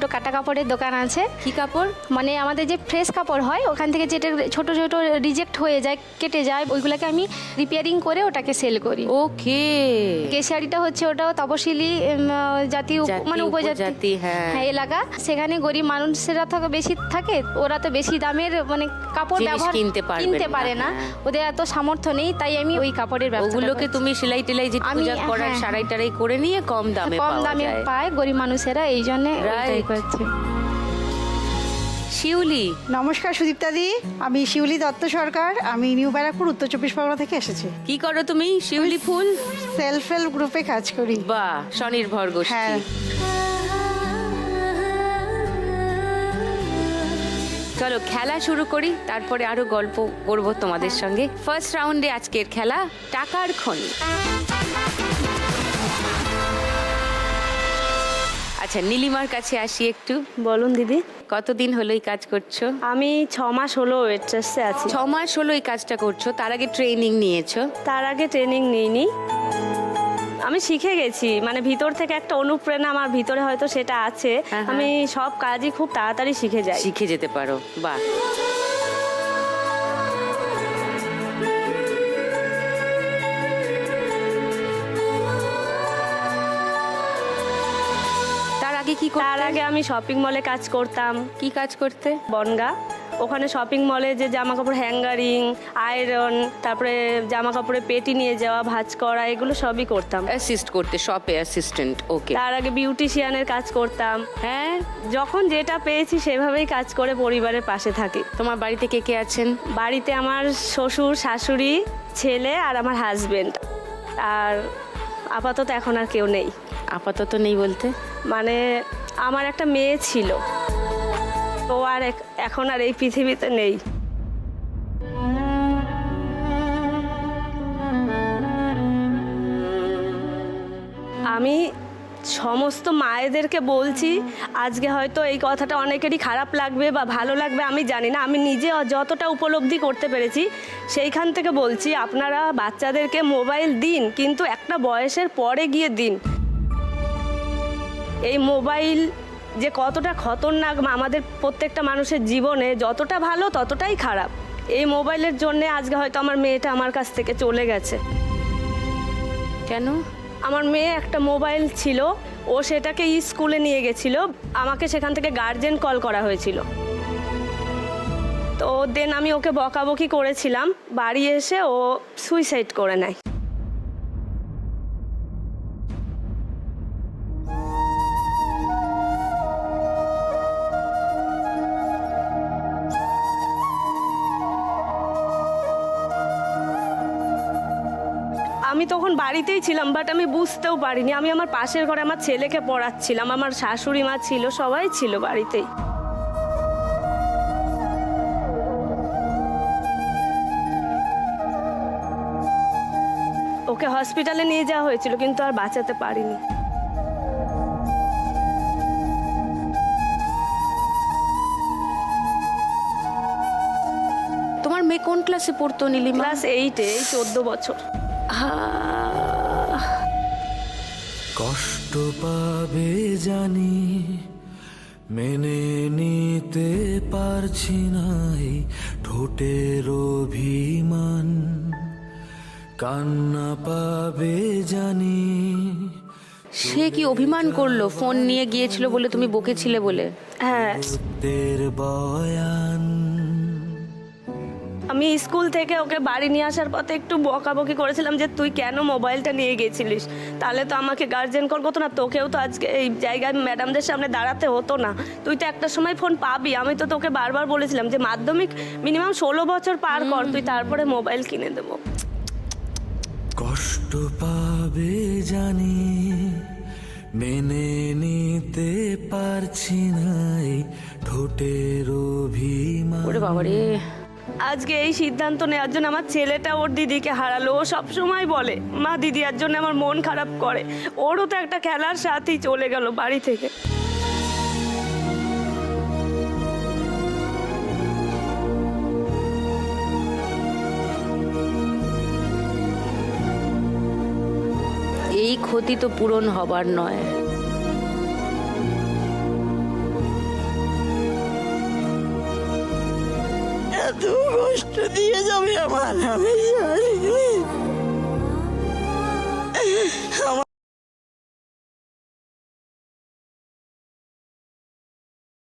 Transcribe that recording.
তো কাটা কাপড়ের দোকান আছে। কি কাপড়? মানে আমাদের যে ফ্রেশ কাপড় হয় ওখান থেকে যেটা ছোট ছোট রিজেক্ট হয়ে যায়, কেটে যায়, ওইগুলোকে আমি রিপেয়ারিং করে ওটাকে সেল করি। ওকে। কেশিয়ারিটা হচ্ছে ওটাও তপশিলি জাতি, মানে উপজাতি হ্যাঁ এলাকা। সেখানে গরিব মানুষেরা তো বেশি থাকে, ওরা তো বেশি দামের মানে কাপড় ব্যবহার কিনতে পারে না, ওদের এত সামর্থ্য নেই, তাই আমি ওই কাপড়ের ব্যবসা। ওগুলোকে তুমি সেলাই টেলাই যে পূজা করার সারাই টারাই করে নিয়ে কম দামে পায় গরিব মানুষেরা, এই জন্য করছে। শিউলি, নমস্কার সুদীপ্তাদি, আমি শিউলি দত্ত সরকার। আমি নিউ ব্যারাকপুর, উত্তর চব্বিশ পরগনা থেকে এসেছি। কি করো তুমি? শিউলি ফুল সেলফ হেল্প গ্রুপে কাজ করি। বাহ, স্বনির্ভর গোষ্ঠী। হ্যাঁ। চলো খেলা শুরু করি, তারপরে আরো গল্প করব তোমাদের সঙ্গে। ফার্স্ট রাউন্ডে আজকের খেলা টাকার খনি। আচ্ছা, নীলিমার কাছে আসি একটু। বলুন দিদি। কতদিন হলো এই কাজ করছো? আমি 6 মাস হলো ওয়েট্রেসে আছি। 6 মাস হলো এই কাজটা করছো? তার আগে ট্রেনিং নিয়েছো? তার আগে ট্রেনিং নিইনি, আমি শিখে গেছি, মানে ভিতর থেকে একটা অনুপ্রেরণা আমার ভিতরে হয়তো সেটা আছে। আমি সব কাজই খুব তাড়াতাড়ি শিখে যাই। শিখে যেতে পারো, বাহ। তার আগে কি করতে? তার আগে আমি শপিং মলে কাজ করতাম। কি কাজ করতে? বনগা, ওখানে শপিং মলে যে জামা কাপড় হ্যাঙ্গারিং, আয়রন, তারপরে জামা কাপড়ে পেটি নিয়ে যাওয়া, ভাঁজ করা, এগুলো সবই করতাম। অ্যাসিস্ট করতে, শপে অ্যাসিস্ট্যান্ট। ওকে। তার আগে বিউটিশিয়ানের কাজ করতাম। হ্যাঁ, যখন যেটা পেয়েছি সেভাবেই কাজ করে পরিবারের পাশে থাকি। তোমার বাড়িতে কে কে আছেন? বাড়িতে আমার শ্বশুর, শাশুড়ি, ছেলে আর আমার হাজবেন্ড। আর আপাতত এখন আর কেউ নেই। আপাতত নেই বলতে? মানে আমার একটা মেয়ে ছিল, ও আর এখন আর এই পৃথিবীতে নেই। আমি সমস্ত মায়েদেরকে বলছি, আজকে হয়তো এই কথাটা অনেকেরই খারাপ লাগবে বা ভালো লাগবে আমি জানি না, আমি নিজে যতটা উপলব্ধি করতে পেরেছি সেইখান থেকে বলছি, আপনারা বাচ্চাদেরকে মোবাইল দিন, কিন্তু একটা বয়সের পরে গিয়ে দিন। এই মোবাইল যে কতটা খতরনাক আমাদের প্রত্যেকটা মানুষের জীবনে, যতটা ভালো ততটাই খারাপ। এই মোবাইলের জন্যে আজকে হয়তো আমার মেয়েটা আমার কাছ থেকে চলে গেছে। কেন? আমার মেয়ে একটা মোবাইল ছিল, ও সেটাকে স্কুলে নিয়ে গেছিল, আমাকে সেখান থেকে গার্জেন কল করা হয়েছিল। তো দেন আমি ওকে বকাবকি করেছিলাম, বাড়ি এসে ও সুইসাইড করে নেয়। আমি তখন বাড়িতেই ছিলাম, বাট আমি বুঝতেও পারিনি। আমি আমার পাশের ঘরে আমার ছেলেকে পড়াচ্ছিলাম, আমার শাশুড়ি মা ছিল, সবাই ছিল বাড়িতেই। ওকে হসপিটালে নিয়ে যাওয়া হয়েছিল, কিন্তু আর বাঁচাতে পারিনি। তোমার মেয়ে কোন ক্লাসে পড়তো নীলিমা? ক্লাস 8-এ, 14 বছর। কষ্ট পাবে জানি, মেনে নিতে পারছি না এই ঠোঁটের অভিমান, কান্না পাবে জানি। সে কি অভিমান করলো? ফোন নিয়ে গিয়েছিল বলে, তুমি বকেছিলে বলে? হ্যাঁ, বয়ান। আমি স্কুল থেকে ওকে বাড়ি নিয়ে আসার পথে একটু বকাবকি করেছিলাম যে তুই কেন মোবাইলটা নিয়ে গেছিলিস, তাহলে তো আমাকে গার্জেন কল করতো না, তোকেও তো আজকে এই জায়গায় ম্যাডামদের সামনে দাঁড়াতে হতো না, তুই তো একটা সময় ফোন পাবি। আমি তো তোকে বারবার বলেছিলাম যে মাধ্যমিক মিনিমাম 16 বছর পার কর, তুই তারপরে মোবাইল কিনে দেবো। কষ্ট পাবে জানি, মেনে নিতে পারছি না এই ঠোঁটের অভিমান। ওরে বাবারে। আজকে এই সিদ্ধান্ত নেওয়ার জন্য আমার ছেলেটা ওর দিদিকে হারালো। ও সবসময় বলে মা দিদি আর জন্য আমার মন খারাপ করে, ওরও তো একটা খেলার সাথী চলে গেল বাড়ি থেকে। এই ক্ষতি তো পূরণ হবার নয়। এত কষ্ট দিয়ে যাবে আমার, আমি জানি।